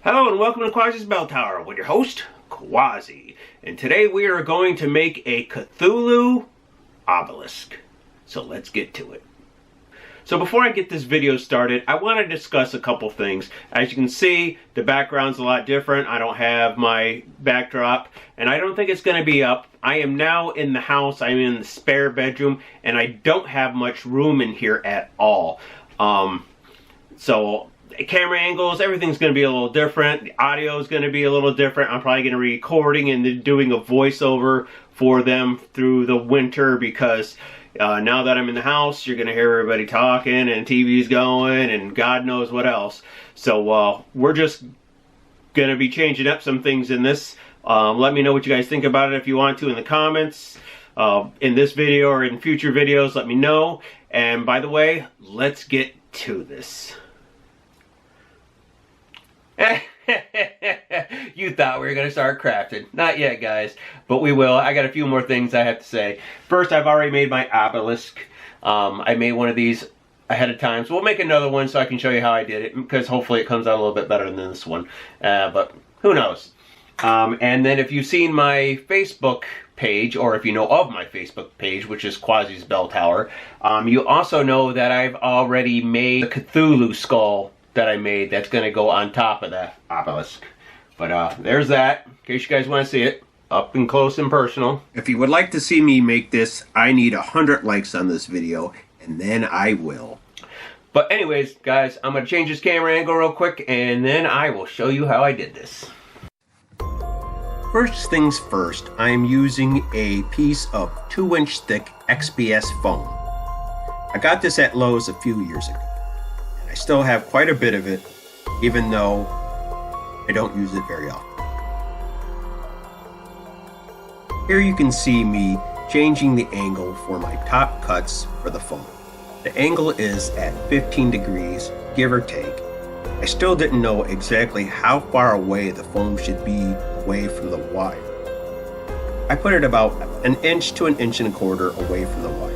Hello and welcome to Quassi's Bell Tower with your host, Quassi. And today we are going to make a Cthulhu Obelisk. So let's get to it. So before I get this video started, I want to discuss a couple things. As you can see, the background's a lot different. I don't have my backdrop, and I don't think it's going to be up. I am now in the house. I'm in the spare bedroom, and I don't have much room in here at all. So camera angles, everything's going to be a little different. The audio is going to be a little different. I'm probably going to be recording and then doing a voiceover for them through the winter because now that I'm in the house, you're going to hear everybody talking and TV's going and God knows what else. So we're just going to be changing up some things in this. Let me know what you guys think about it if you want to in the comments. In this video or in future videos, let me know. And by the way, let's get to this. You thought we were going to start crafting. Not yet, guys, but we will. I got a few more things I have to say. First, I've already made my obelisk. I made one of these ahead of time, so we'll make another one so I can show you how I did it, because hopefully it comes out a little bit better than this one, but who knows. And then if you've seen my Facebook page, or if you know of my Facebook page, which is Quassi's Bell Tower, you also know that I've already made the Cthulhu skull that I made that's going to go on top of that obelisk. But there's that, in case you guys want to see it up and close and personal. If you would like to see me make this, I need 100 likes on this video, and then I will. But anyways, guys, I'm going to change this camera angle real quick, and then I will show you how I did this. First things first, I'm using a piece of 2-inch thick XPS foam. I got this at Lowe's a few years ago. I still have quite a bit of it, even though I don't use it very often. Here you can see me changing the angle for my top cuts for the foam. The angle is at 15 degrees, give or take. I still didn't know exactly how far away the foam should be away from the wire. I put it about 1 inch to 1.25 inches away from the wire.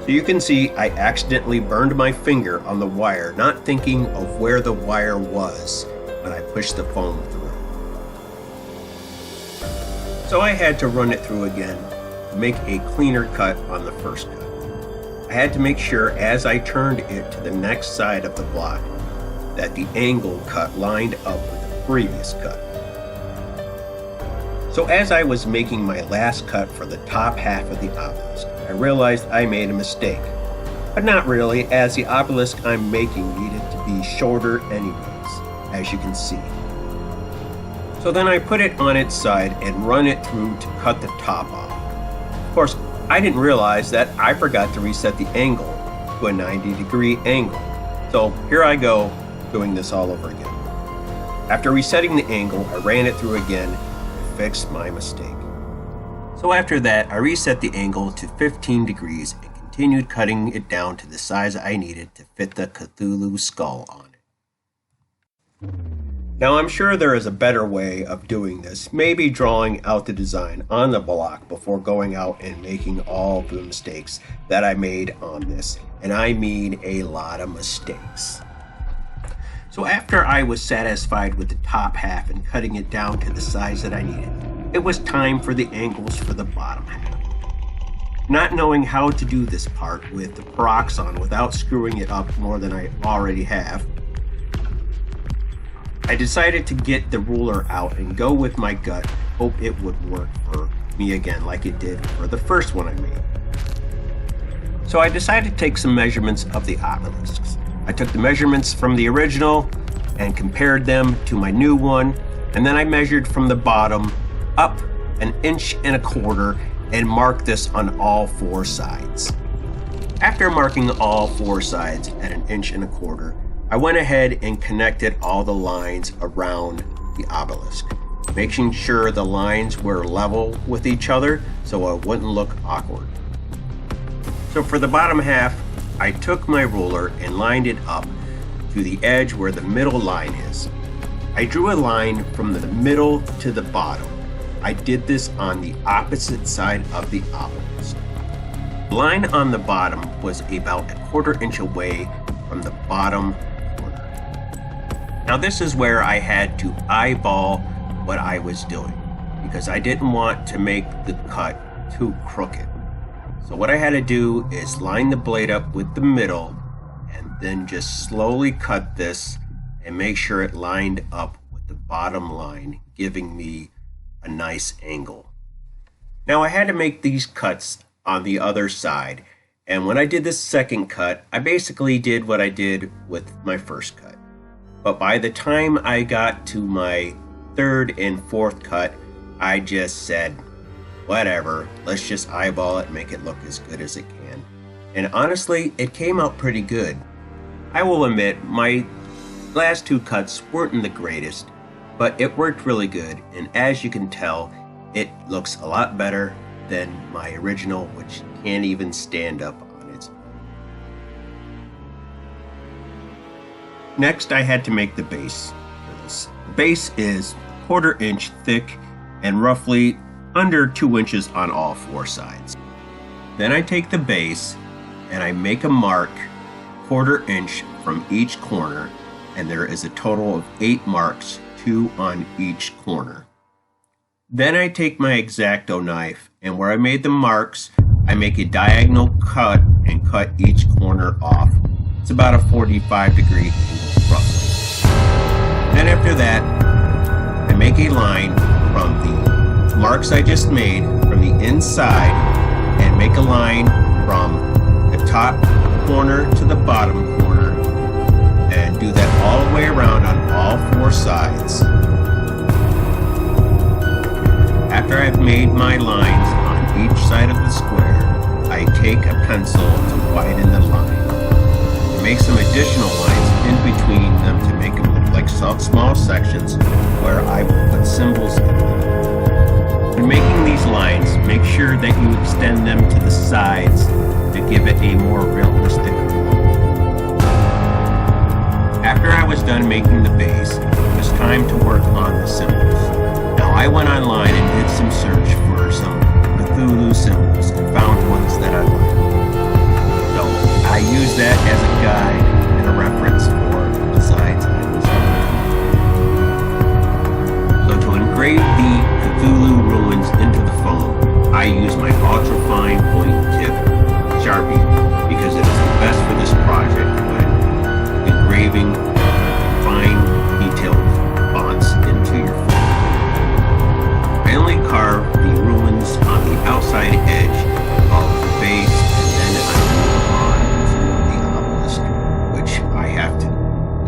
So you can see I accidentally burned my finger on the wire, not thinking of where the wire was when I pushed the foam through. So I had to run it through again to make a cleaner cut on the first cut. I had to make sure as I turned it to the next side of the block that the angle cut lined up with the previous cut. So as I was making my last cut for the top half of the obelisk, I realized I made a mistake. But not really, as the obelisk I'm making needed to be shorter anyways, as you can see. So then I put it on its side and run it through to cut the top off. Of course, I didn't realize that I forgot to reset the angle to a 90-degree angle. So here I go, doing this all over again. After resetting the angle, I ran it through again and fixed my mistake. So after that, I reset the angle to 15 degrees and continued cutting it down to the size I needed to fit the Cthulhu skull on it. Now I'm sure there is a better way of doing this, maybe drawing out the design on the block before going out and making all the mistakes that I made on this, and I mean a lot of mistakes. So after I was satisfied with the top half and cutting it down to the size that I needed, it was time for the angles for the bottom half. Not knowing how to do this part with the peroxide without screwing it up more than I already have, I decided to get the ruler out and go with my gut, hope it would work for me again like it did for the first one I made. So I decided to take some measurements of the obelisks. I took the measurements from the original and compared them to my new one, and then I measured from the bottom up 1.25 inches and marked this on all 4 sides. After marking all 4 sides at 1.25 inches, I went ahead and connected all the lines around the obelisk, making sure the lines were level with each other so it wouldn't look awkward. So for the bottom half, I took my ruler and lined it up to the edge where the middle line is. I drew a line from the middle to the bottom. I did this on the opposite side of the obelisk. The line on the bottom was about 1/4 inch away from the bottom corner. Now this is where I had to eyeball what I was doing because I didn't want to make the cut too crooked. So what I had to do is line the blade up with the middle and then just slowly cut this and make sure it lined up with the bottom line, giving me a nice angle. Now I had to make these cuts on the other side, and when I did this second cut, I basically did what I did with my first cut. But by the time I got to my third and fourth cut, I just said, whatever, let's just eyeball it and make it look as good as it can. And honestly, it came out pretty good. I will admit, my last two cuts weren't the greatest, but it worked really good, and as you can tell, it looks a lot better than my original, which can't even stand up on its own. Next, I had to make the base for this. The base is 1/4 inch thick and roughly under 2 inches on all four sides. Then I take the base and I make a mark 1/4 inch from each corner, and there is a total of 8 marks, 2 on each corner. Then I take my X-Acto knife, and where I made the marks, I make a diagonal cut and cut each corner off. It's about a 45-degree angle roughly. Then after that, I make a line from the marks I just made from the inside and make a line from the top corner to the bottom corner and do that all the way around on all four sides. After I've made my lines on each side of the square, I take a pencil to widen the line. I make some additional lines in between them to make them look like small sections where I will put symbols in them. When making these lines, make sure that you extend them to the sides to give it a more realistic look. After I was done making the base, it was time to work on the symbols. Now I went online and did some search for some Cthulhu symbols and found ones that I liked. So I used that as a guide and a reference for designs I was doing. So to engrave the Cthulhu ruins into the foam, I use my ultra-fine point tip Sharpie because it is the best for this project when engraving fine detailed fonts into your foam. I only carve the ruins on the outside edge of the base, and then I move on to the obelisk, which I have to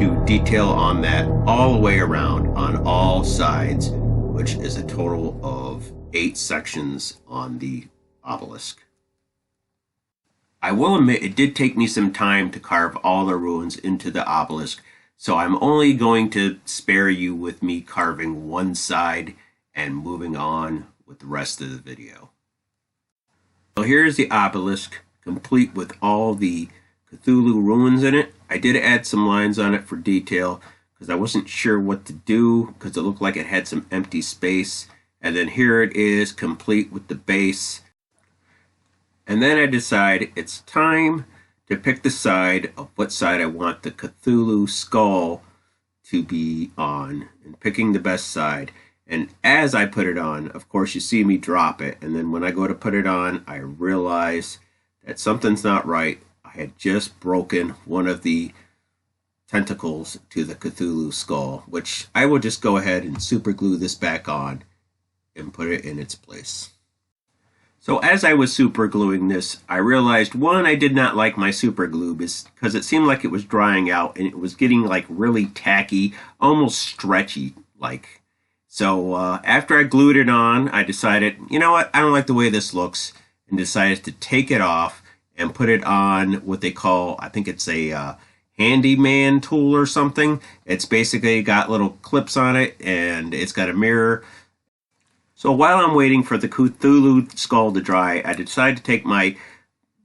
do detail on that all the way around on all sides, which is a total of 8 sections on the obelisk. I will admit it did take me some time to carve all the ruins into the obelisk, so I'm only going to spare you with me carving one side and moving on with the rest of the video. So here's the obelisk, complete with all the Cthulhu ruins in it. I did add some lines on it for detail because I wasn't sure what to do because it looked like it had some empty space. And then here it is, complete with the base. And then I decide it's time to pick the side of what side I want the Cthulhu skull to be on, and picking the best side. And as I put it on, of course, you see me drop it. And then when I go to put it on, I realize that something's not right. I had just broken one of the tentacles to the Cthulhu skull, which I will just go ahead and super glue this back on and put it in its place. So as I was super gluing this, I realized, one, I did not like my super glue because it seemed like it was drying out and it was getting like really tacky, almost stretchy like. So after I glued it on, I decided, you know what, I don't like the way this looks, and decided to take it off and put it on what they call, I think it's a handyman tool or something. It's basically got little clips on it, and it's got a mirror. So while I'm waiting for the Cthulhu skull to dry, I decided to take my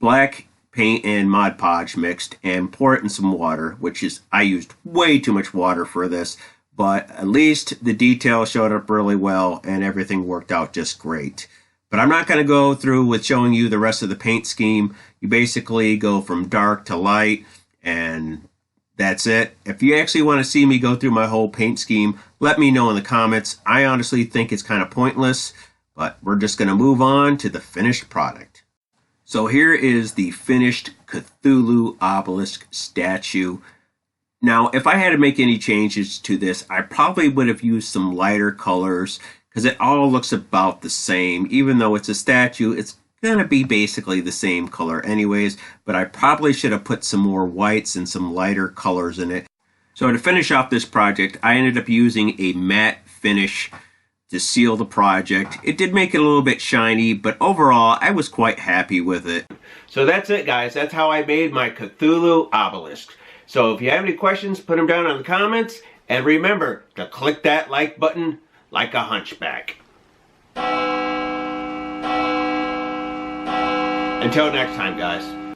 black paint and Mod Podge mixed and pour it in some water, which is, I used way too much water for this. But at least the detail showed up really well and everything worked out just great. But I'm not going to go through with showing you the rest of the paint scheme. You basically go from dark to light and That's it. If you actually want to see me go through my whole paint scheme, let me know in the comments. I honestly think it's kind of pointless, but we're just going to move on to the finished product. So here is the finished Cthulhu Obelisk statue. Now, if I had to make any changes to this, I probably would have used some lighter colors because it all looks about the same. Even though it's a statue, it's going to be basically the same color anyways, but I probably should have put some more whites and some lighter colors in it. So to finish off this project, I ended up using a matte finish to seal the project. It did make it a little bit shiny, but overall, I was quite happy with it. So that's it, guys. That's how I made my Cthulhu Obelisk. So if you have any questions, put them down in the comments, and remember to click that like button like a hunchback. Until next time, guys.